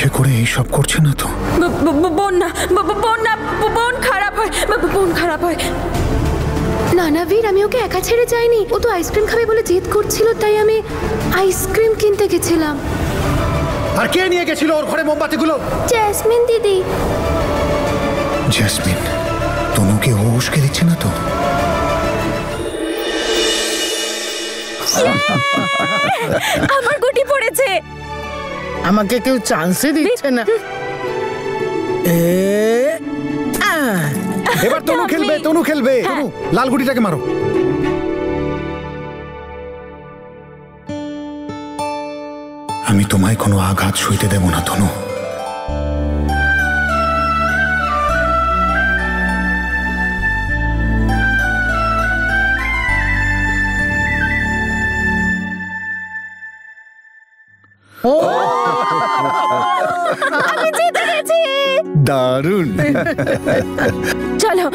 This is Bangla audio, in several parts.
ইচ্ছে করে এইসব করছে না তো? বোন না, বোন খারাপ হয়, বোন খারাপ হয়। না না বীর, আমি ওকে একা ছেড়ে যাইনি। ও তো আইসক্রিম খাবে বলে জেদ করছিল, তাই আমি আইসক্রিম কিনতে গেছিলাম। আর কে নিয়ে গেছিল ওর ঘরে মোমবাতিগুলো? জেসমিন দিদি। জেসমিন? তনুকে ও উস্কে দিচ্ছে না তো? আমার গুটি পড়েছে। আমাকে কেউ চান্সই দিচ্ছে না। এবার তনু খেলবে, তনু খেলবে। তনু, লাল গুটিটাকে মারো। আমি তোমায় কোনো আঘাত সইতে দেব না তনু। আমি জিতে গেছি। দারুণ। চলো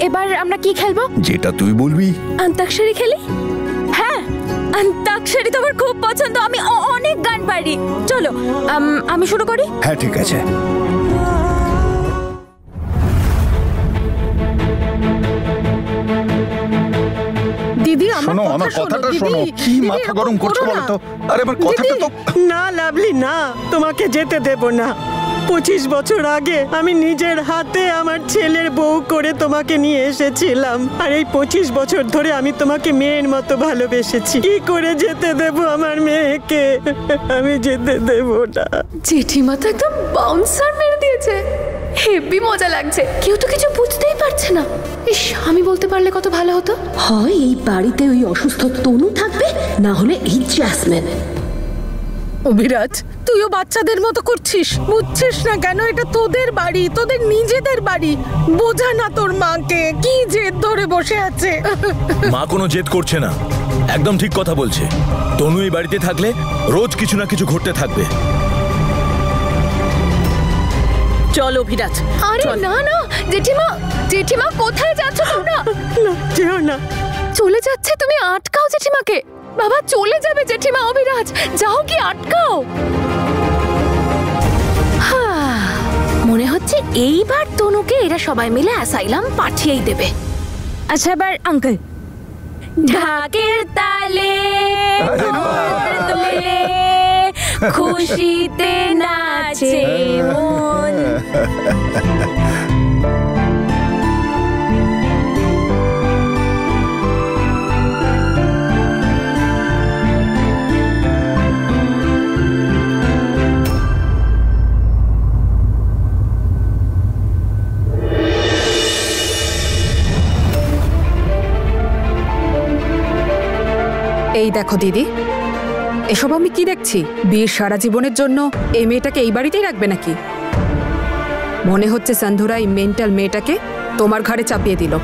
এবার আমরা কি খেলবো? যেটা তুই বলবি। অন্তাক্ষরী খেলি? হ্যাঁ, অন্তাক্ষরী তো আমার খুব পছন্দ। আমি অনেক গান পারি। চলো আমি শুরু করি। হ্যাঁ ঠিক আছে। দিদি শোনো, আমার কথাটা শোনো। কি মাথা গরম করছো বলো তো? আরে আমার কথাটা তো। না লাভলি, না, তোমাকে যেতে দেব না। 25 বছর আগে আমি নিজের হাতে আমার ছেলের বউ করে তোমাকে নিয়ে এসেছিলাম, আর এই 25 বছর ধরে আমি তোমাকে মেয়ের মতো ভালোবেসেছি। কি করে যেতে দেব আমার মেয়েকে? আমি যেতে দেব না। জেঠিমা তো একদম বাউন্সার মেরে দিয়েছে। হেভি মজা লাগছে। কেউ তো কিছু বুঝতেই পারছে না। ইস, আমি বলতে পারলে কত ভালো হতো। হয় এই বাড়িতে ওই অসুস্থ তনু থাকবে, না হলে এই জ্যাসমিন। অভিরাজ, তুইও বাচ্চাদের মতো করছিস। বুঝছিস না কেন? এটা তোদের বাড়ি, তোদের নিজেদের বাড়ি। বোঝা না তোর মাকে, কি জেদ ধরে বসে আছে। মা কোনো জেদ করছে না, একদম ঠিক কথা বলছে। তনু এই বাড়িতে থাকলে রোজ কিছু না কিছু ঘটতে থাকবে। চল অভিরাজ। আরে না না জেঠিমা, জেঠিমা কোথায় যাচ্ছ তোমরা? না, যেও না। চলে যাচ্ছে, তুমি আটকাও জেঠিমাকে। বাবা চলে যাবে জেঠিমা। অভিরাজ যাও, কি আটকাও। মনে হচ্ছে এইবার তনুকে এরা সবাই মিলে অ্যাসাইলাম পাঠিয়েই দেবে। আচ্ছা এবার আঙ্কেল। ঢাকের তালে তোলে খুশিতে নাচে মন। এই দেখো দিদি, এসব আমি কি দেখছি? বিয়ের সারা জীবনের জন্য এই মেয়েটাকে এই বাড়িতেই রাখবে নাকি? মনে হচ্ছে সন্ধুরা এই মেন্টাল মেয়েটাকে তোমার ঘাড়ে চাপিয়ে দিল।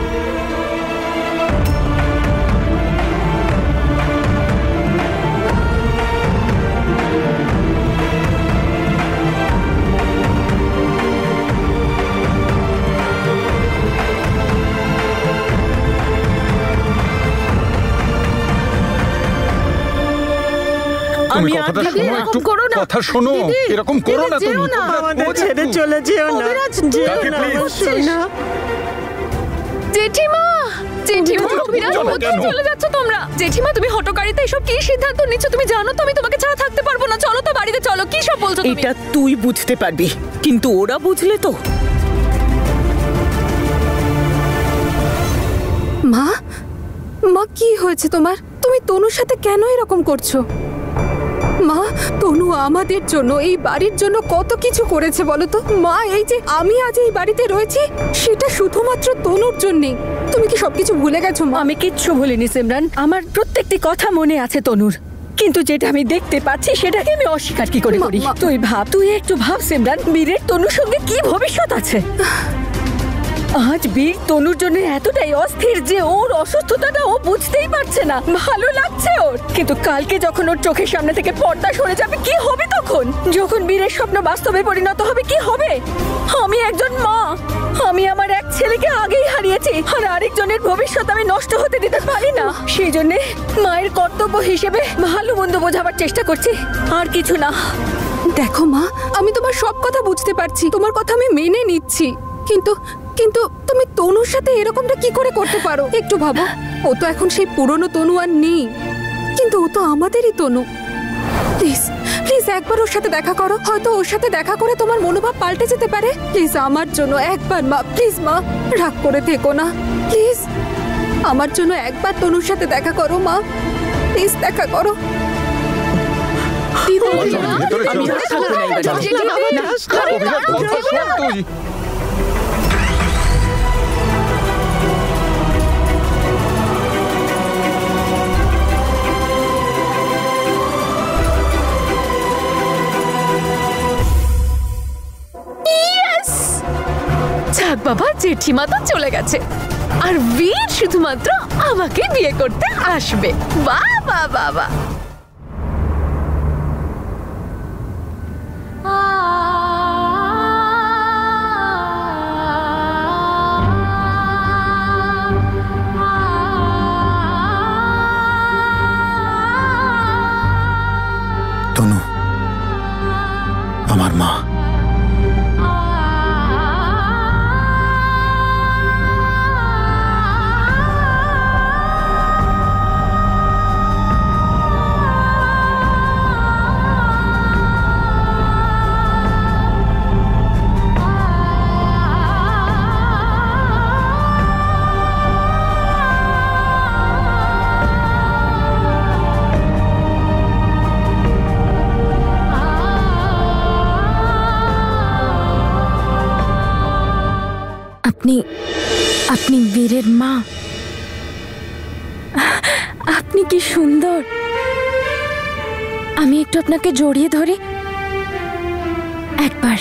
তুমি কথাটা শোনো, একটু কথা শোনো। এরকম করো না তুমি। আমাদের ছেড়ে চলে যেও না। যেও না সোনা। জেঠিমা, জেঠিমা, অভিরাজ কোথায় চলে যাচ্ছ তোমরা? জেঠিমা তুমি হটকারিতে এসব কি সিদ্ধান্ত নিচ্ছ? তুমি জানো তো আমি তোমাকে ছাড়া থাকতে পারবো না। চলো তো বাড়িতে চলো। কি সব বলছো তুমি? এটা তুই বুঝতে পারবি, কিন্তু ওরা বুঝলে তো। মা, মা কি হয়েছে তোমার? তুমি তনুর সাথে কেন এরকম করছো? মা, তনু আমাদের জন্য, এই বাড়ির জন্য কত কিছু করেছে বলো তো। মা, এই যে আমি আজ এই বাড়িতে রয়েছি সেটা শুধুমাত্র তনুর জন্যই। তুমি কি সবকিছু ভুলে গেছো মা? আমি কিচ্ছু ভুলিনি সিমরান। আমার প্রত্যেকটি কথা মনে আছে তনুর, কিন্তু যেটা আমি দেখতে পাচ্ছি সেটাকে আমি অস্বীকার কি করে করি? তুই একটু ভাব সিমরান, বীরের তনুর সঙ্গে কি ভবিষ্যৎ আছে। আজ বীর তনুর জন্য এতটাই অস্থির যে ওর অসুস্থতাটা ও বুঝতেই পারছে না। ভালো লাগছে ওর, কিন্তু কালকে যখন ওর চোখের সামনে থেকে পর্দা সরে যাবে কি হবে তখন? যখন বীরের স্বপ্ন বাস্তবে পরিণত হবে কি হবে? আমি একজন মা, আমি আমার এক ছেলেকে আগেই হারিয়েছি, আর আরেকজনের ভবিষ্যৎ আমি নষ্ট হতে দিতে পারি না। সেই জন্য মায়ের কর্তব্য হিসেবে ভালো মন্দ বোঝাবার চেষ্টা করছি, আর কিছু না। দেখো মা, আমি তোমার সব কথা বুঝতে পারছি, তোমার কথা আমি মেনে নিচ্ছি, কিন্তু কিন্তু তুমি তনুর সাথে এরকমটা কি করে করতে পারো? একটু ভাবো, ও তো এখন সেই পুরনো তনু আর নেই, কিন্তু ও তো আমাদেরই তনু। প্লিজ প্লিজ একবার ওর সাথে দেখা করো, হয়তো ওর সাথে দেখা করে তোমার মনোভাব পাল্টে যেতে পারে। প্লিজ আমার জন্য একবার মা, প্লিজ মা, রাগ করে থেকো না প্লিজ, আমার জন্য একবার তনুর সাথে দেখা করো মা, প্লিজ দেখা করো। যাক বাবা, জেঠিমা তো চলে গেছে আর বীর শুধুমাত্র আমাকে বিয়ে করতে আসবে। বাহ বাহ বাহ বাহ। তনু আমার মা। আপনি বীরের মা? আপনি কি সুন্দর। আমি একটু আপনাকে জড়িয়ে ধরি একবার।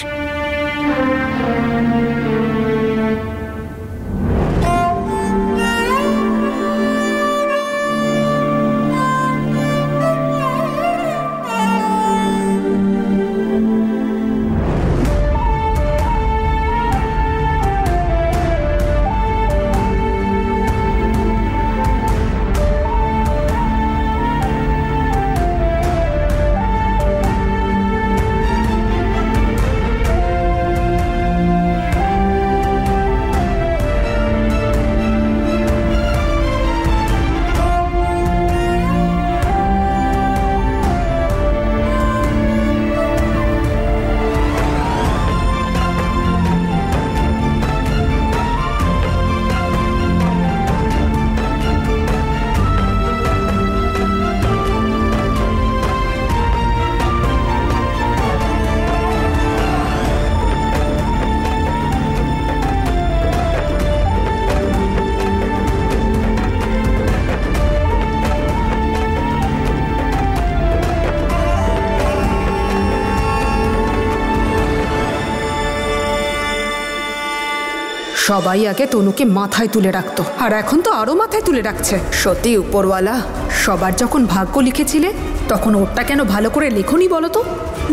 সবাই আগে তনুকে মাথায় তুলে রাখতো, আর এখন তো আরো মাথায় তুলে রাখছে। সত্যি উপরওয়ালা, সবার যখন ভাগ্য লিখেছিলে তখন ওরটা কেন ভালো করে লেখনি বলো তো?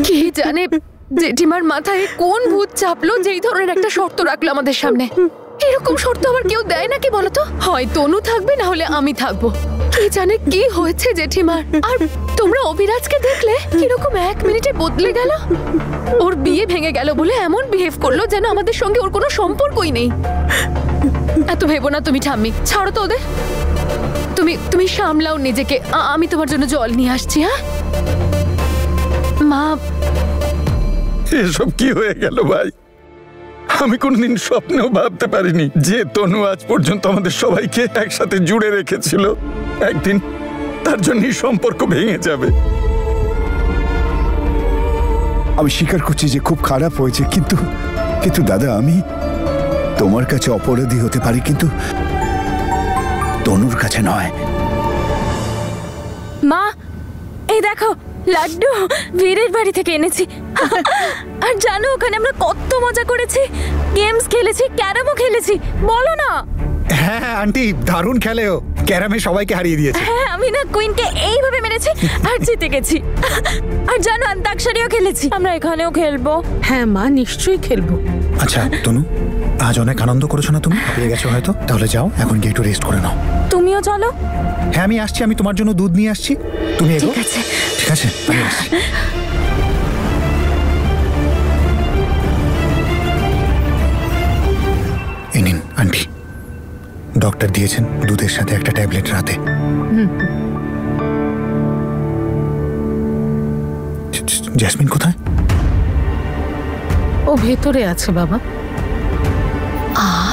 কে জানে জেঠিমার মাথায় কোন ভূত চাপলো যেই ধরনের একটা শর্ত রাখলো আমাদের সামনে। এরকম শর্ত আবার কেউ দেয় নাকি বলতো? হয় তনু থাকবে না হলে আমি থাকবো। কে জানে কি হয়েছে জেঠিমার। আর তোমরা অভিরাজকে দেখলে কিরকম 1 মিনিটে বদলে গেল। ওর বিয়ে ভেঙে গেল বলে এমন বিহেভ করলো যেন আমাদের সঙ্গে ওর কোনো সম্পর্কই নেই। এত ভেবো না তুমি ঠাম্মি, ছাড়ো তো ওদের। তুমি সামলাও নিজেকে, আমি তোমার জন্য জল নিয়ে আসছি। হ্যাঁ মা। এসব কি হয়ে গেল ভাই? আমি কোনদিন স্বপ্নেও ভাবতে পারিনি যে তনু আজ পর্যন্ত আমাদের সবাইকে একসাথে জুড়ে রেখেছিল, একদিন তার জন্যই সম্পর্ক ভেঙে যাবে। আমি স্বীকার করছি যে খুব খারাপ হয়েছে, কিন্তু দাদা, আমি তোমার কাছে অপরাধী হতে পারি, কিন্তু তনুর কাছে নয়। মা, এই দেখো লাড্ডু বীরের বাড়ি থেকে এনেছি। আর জানো ওখানে আমরা কত মজা করেছি, গেমস খেলেছি, ক্যারামও খেলেছি। বলো না। হ্যাঁ আন্টি, দারুণ খেলেও, ক্যারামে সবাইকে হারিয়ে দিয়েছে। হ্যাঁ, আমি না কুইনকে এইভাবে মেরেছি আর জিতে গেছি। আর জানো অন্তাক্ষরীও খেলেছি। আমরা এখানেও খেলবো। হ্যাঁ মা, নিশ্চয়ই খেলবো। আচ্ছা তনু, আজ অনেক আনন্দ করেছো না তুমি? পেয়ে গেছো হয়তো, তাহলে যাও এখন গিয়ে একটু রেস্ট করে নাও। তুমিও চলো। হ্যাঁ আমি আসছি, আমি তোমার জন্য দুধ নিয়ে আসছি, তুমি এগো। ঠিক আছে ঠিক আছে, আমি আসছি। আন্টি, ডক্টর দিয়েছেন দুধের সাথে একটা ট্যাবলেট রাতে। জেসমিন কোথায়? ও ভেতরে আছে বাবা।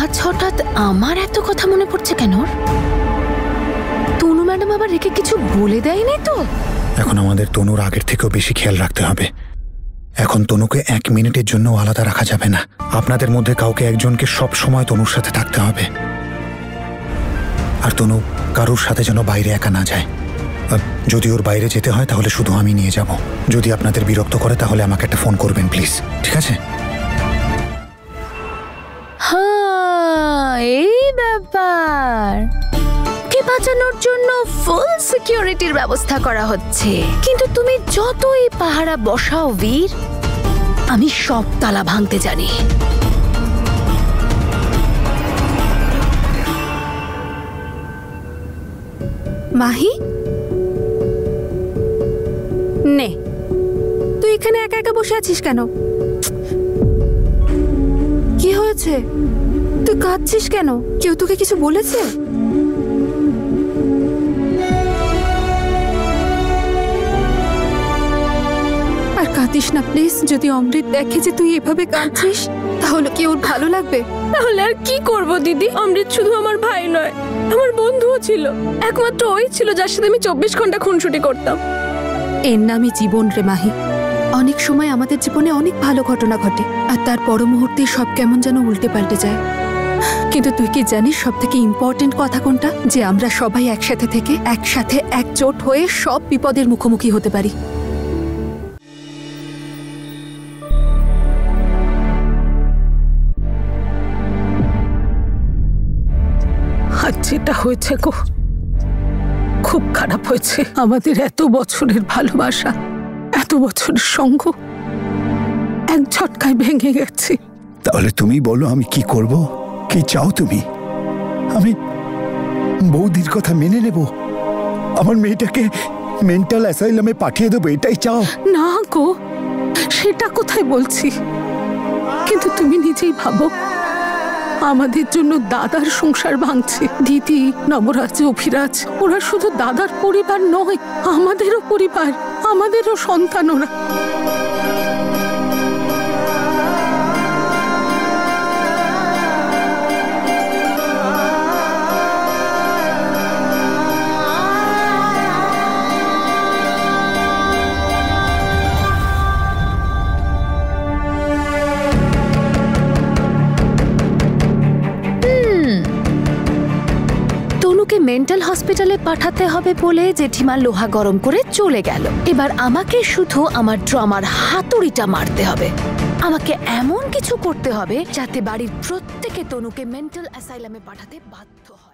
আজ হঠাৎ আমার এত কথা মনে পড়ছে কেন? তনু ম্যাডাম আবার রেখে কিছু বলে দেয়নি তো? এখন আমাদের তনুর আগের থেকেও বেশি খেয়াল রাখতে হবে। এখন তনুকে 1 মিনিটের জন্য আলাদা রাখা যাবে না। আপনাদের মধ্যে কাউকে একজনকে সব সময় তনুর সাথে থাকতে হবে। আর তনু কারোর সাথে যেন বাইরে একা না যায়। যদি ওর বাইরে যেতে হয় তাহলে শুধু আমি নিয়ে যাব। যদি আপনাদের বিরক্ত করে তাহলে আমাকে একটা ফোন করবেন প্লিজ, ঠিক আছে? হ্যাঁ, এই ব্যাপার। কে বাঁচানোর জন্য ফুল সিকিউরিটির ব্যবস্থা করা হচ্ছে। কিন্তু তুমি যতই পাহারা বসাও বীর, আমি সব তালা ভাঙতে জানি। মাহি, নে, তুই এখানে একা একা বসে আছিস কেন? কি হয়েছে? তুই কাঁদছিস কেন? কেউ তোকে কিছু বলেছে? আর কাঁদিস না প্লিজ। যদি অমৃত দেখে যে তুই এভাবে কাঁদছিস তাহলে কি ওর ভালো লাগবে? তাহলে আর কি করব দিদি? অমৃত শুধু আমার ভাই নয়, আমার বন্ধুও ছিল। একমাত্র ওই ছিল যার সাথে আমি 24 ঘন্টা খুনসুটি করতাম। এর নামই জীবন রে মাহি। অনেক সময় আমাদের জীবনে অনেক ভালো ঘটনা ঘটে আর তার পর মুহূর্তে সব কেমন যেন উল্টে পাল্টে যায়। কিন্তু তুই কি জানিস সব থেকে ইম্পর্টেন্ট কথা কোনটা? যে আমরা সবাই একসাথে থেকে একসাথে একজোট হয়ে সব বিপদের মুখোমুখি হতে পারি। আর যেটা হয়েছে গো, খুব খারাপ হয়েছে। আমাদের এত বছরের ভালোবাসা, এত বছরের সঙ্গ এক ঝটকায় ভেঙে গেছে। তাহলে তুমি বলো আমি কি করব? কি চাও তুমি? আমি বৌদির কথা মেনে নেব, আমার মেয়েটাকে মেন্টাল অ্যাসাইলামে পাঠিয়ে দেবো, এটাই চাও? না গো, সেটা কোথায় বলছি। কিন্তু তুমি নিজেই ভাবো, আমাদের জন্য দাদার সংসার ভাঙছে। দিদি, নবরাজ, অভিরাজ, ওরা শুধু দাদার পরিবার নয়, আমাদেরও পরিবার, আমাদেরও সন্তান ওরা। মেন্টাল হসপিটালে পাঠাতে হবে বলে জেঠিমা লোহা গরম করে চলে গেল। এবার আমাকে শুধু আমার ড্রামার হাতুড়িটা মারতে হবে। আমাকে এমন কিছু করতে হবে যাতে বাড়ির প্রত্যেকে তনুকে মেন্টাল অ্যাসাইলামে পাঠাতে বাধ্য হয়।